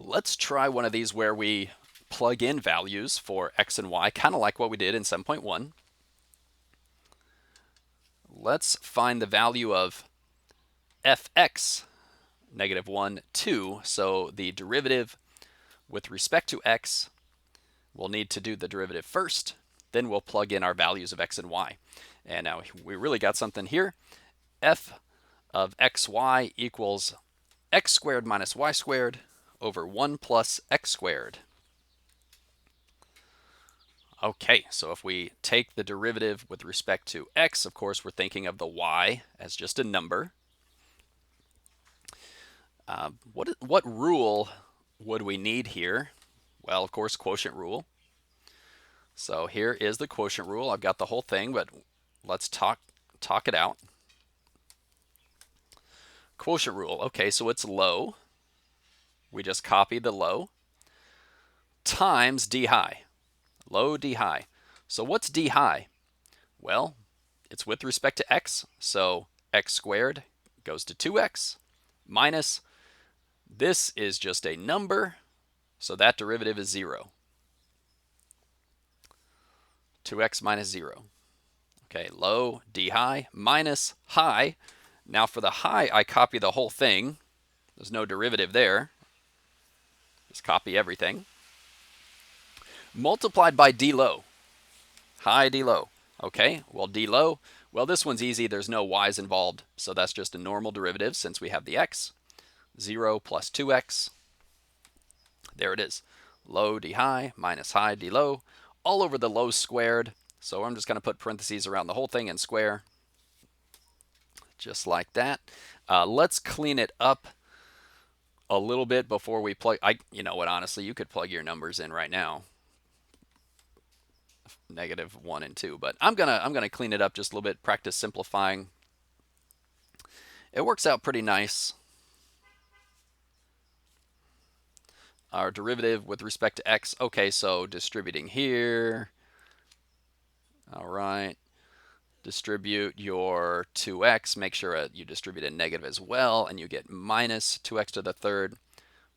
Let's try one of these where we plug in values for x and y, kind of like what we did in 7.1. Let's find the value of fx, negative 1, 2. So the derivative with respect to x, we'll need to do the derivative first. Then we'll plug in our values of x and y. And now we really got something here. F of xy equals x squared minus y squared over 1 plus x squared. Okay, so if we take the derivative with respect to x, of course, we're thinking of the y as just a number. What rule would we need here? Well, of course, quotient rule. So here is the quotient rule. I've got the whole thing, but let's talk it out. Quotient rule. Okay, so it's low. We just copy the low times d high. Low d high. So what's d high? Well, it's with respect to x. So x squared goes to 2x minus, this is just a number, so that derivative is 0. 2x minus 0. Okay, low, d high, minus high. Now for the high, I copy the whole thing. There's no derivative there. Just copy everything. Multiplied by d low. High, d low. Okay, well, d low, well, this one's easy. There's no y's involved, so that's just a normal derivative since we have the x. 0 plus 2x. There it is. Low, d high, minus high, d low, all over the low squared. So I'm just going to put parentheses around the whole thing and square. Just like that. Let's clean it up a little bit before we plug. You know what, honestly, you could plug your numbers in right now. Negative 1 and 2. But I'm gonna clean it up just a little bit, practice simplifying. It works out pretty nice. Our derivative with respect to x. Okay, so distributing here. All right. Distribute your 2x. Make sure you distribute a negative as well, and you get minus 2x to the third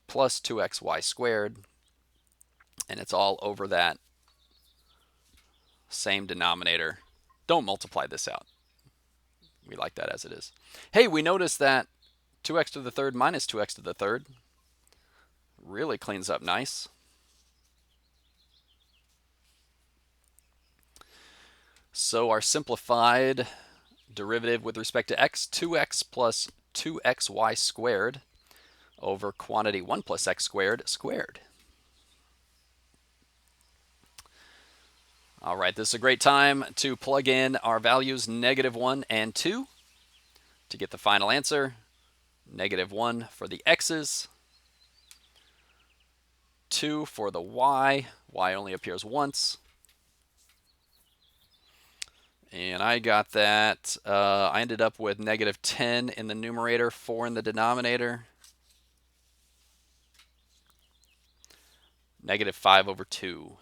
plus 2xy squared. And it's all over that same denominator. Don't multiply this out. We like that as it is. Hey, we noticed that 2x to the third minus 2x to the third really cleans up nice. So our simplified derivative with respect to x, 2x plus 2xy squared over quantity 1 plus x squared squared. All right, this is a great time to plug in our values negative 1 and 2 to get the final answer. Negative 1 for the x's, 2 for the y. Y only appears once. And I got that. I ended up with negative 10 in the numerator, 4 in the denominator. Negative 5 over 2.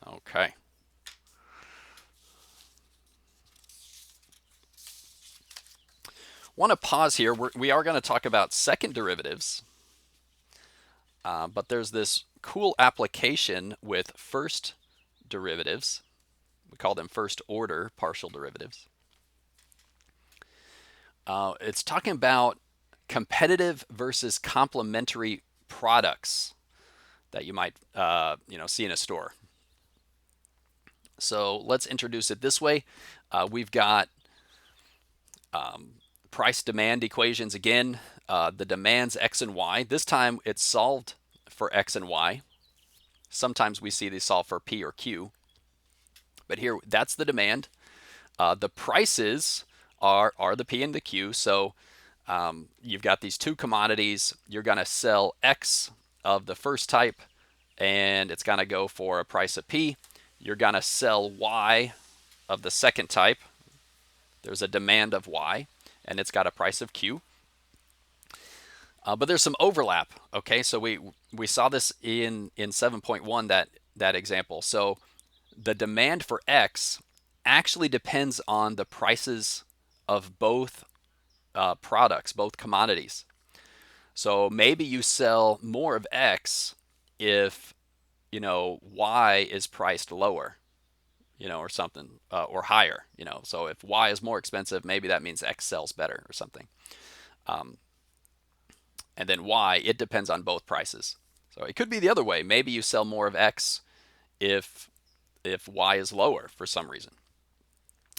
Okay. Want to pause here. We are going to talk about second derivatives. But there's this cool application with first derivatives. We call them first order partial derivatives. It's talking about competitive versus complementary products that you might see in a store. So let's introduce it this way. We've got price demand equations again. The demands x and y. This time it's solved for x and y. Sometimes we see these solved for p or q. But here, that's the demand. The prices are the p and the q. So you've got these two commodities. You're going to sell x of the first type, and it's going to go for a price of p. You're going to sell y of the second type. There's a demand of y, and it's got a price of q. But there's some overlap. Okay, so we saw this in 7.1, that example. So the demand for x actually depends on the prices of both products, both commodities. So maybe you sell more of X if, Y is priced lower, or something, or higher, So if Y is more expensive, maybe that means X sells better or something. Um, and then Y, it depends on both prices. So it could be the other way. Maybe you sell more of X if Y is lower for some reason.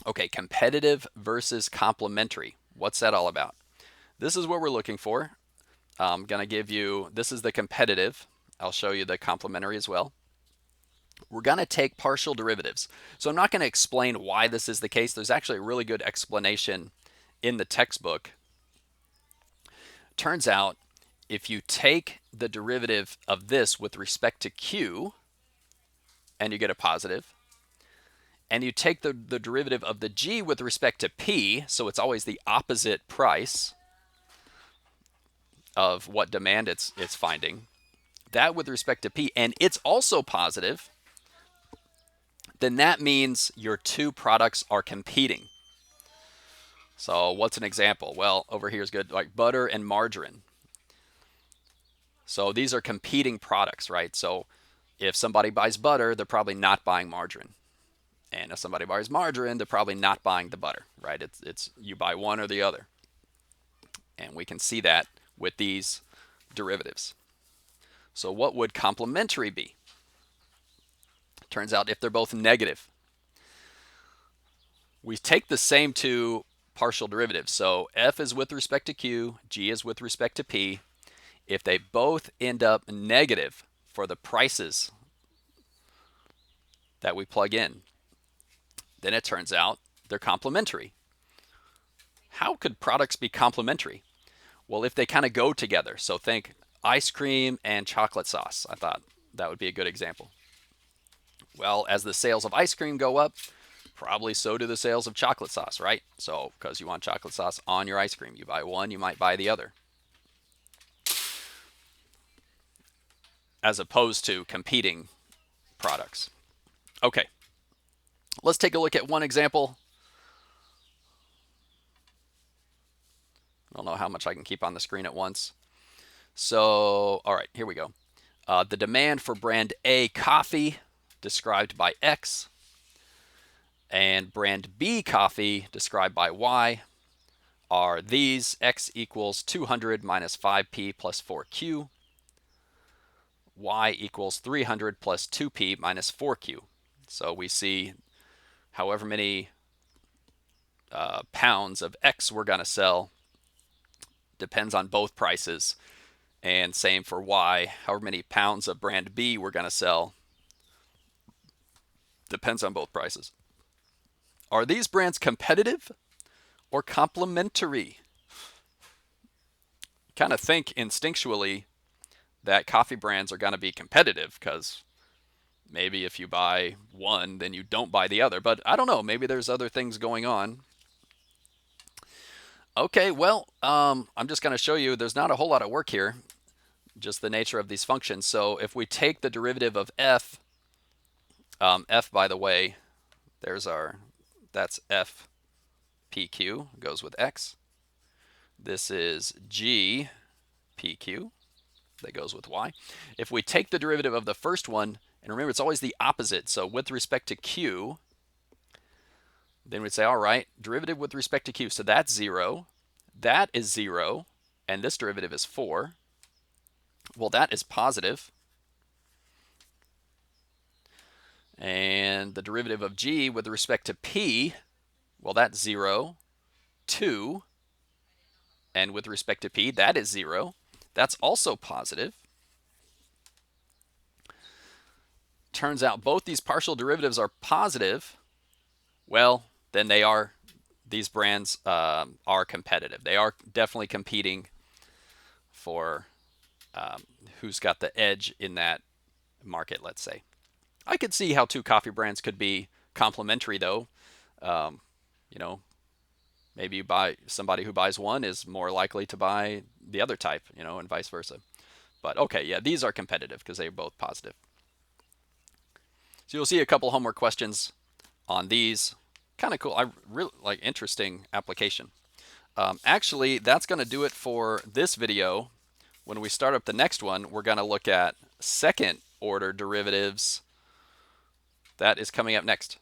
Okay, competitive versus complementary. What's that all about? This is what we're looking for. I'm going to give you, this is the competitive. I'll show you the complementary as well. We're going to take partial derivatives. So I'm not going to explain why this is the case. There's actually a really good explanation in the textbook. Turns out if you take the derivative of this with respect to Q and you get a positive, and you take the derivative of the G with respect to P, so it's always the opposite price of what demand it's finding, that with respect to P, and it's also positive, then that means your two products are competing. So what's an example? Well, over here is good, like butter and margarine. So these are competing products, right? So if somebody buys butter, they're probably not buying margarine. And if somebody buys margarine, they're probably not buying the butter, right? It's you buy one or the other. And we can see that with these derivatives. So what would complementary be? Turns out if they're both negative, we take the same two partial derivatives. So f is with respect to q, g is with respect to p. If they both end up negative for the prices that we plug in, then it turns out they're complementary. How could products be complementary? Well, if they kind of go together. So think ice cream and chocolate sauce. I thought that would be a good example. Well, as the sales of ice cream go up, probably so do the sales of chocolate sauce, right? So, because you want chocolate sauce on your ice cream, you buy one, you might buy the other. As opposed to competing products. Okay, let's take a look at one example. I don't know how much I can keep on the screen at once. So, all right, here we go. The demand for brand A coffee, described by X, and brand B coffee, described by Y, are these. X equals 200 minus 5p plus 4q. Y equals 300 plus 2p minus 4q. So we see however many pounds of X we're going to sell depends on both prices. And same for Y, however many pounds of brand B we're going to sell depends on both prices. Are these brands competitive or complementary? Kind of think instinctually that coffee brands are going to be competitive because maybe if you buy one, then you don't buy the other. But I don't know. Maybe there's other things going on. Okay, well, I'm just going to show you there's not a whole lot of work here, just the nature of these functions. So if we take the derivative of f, f, by the way, that's f pq, goes with x. This is g pq, that goes with y. If we take the derivative of the first one, and remember it's always the opposite, so with respect to q, then we'd say, all right, derivative with respect to q, so that's 0, that is 0, and this derivative is 4. Well, that is positive. And the derivative of g with respect to p, well, that's 0, 2, and with respect to p, that is 0. That's also positive. Turns out both these partial derivatives are positive. Well, then these brands are competitive. They are definitely competing for who's got the edge in that market, let's say. I could see how two coffee brands could be complementary, though. You know, maybe you buy somebody who buys one is more likely to buy the other type, and vice versa. But okay, yeah, these are competitive because they're both positive. So you'll see a couple homework questions on these. Kind of cool. I really like interesting application. Actually, that's going to do it for this video. When we start up the next one, we're going to look at second order derivatives. That is coming up next.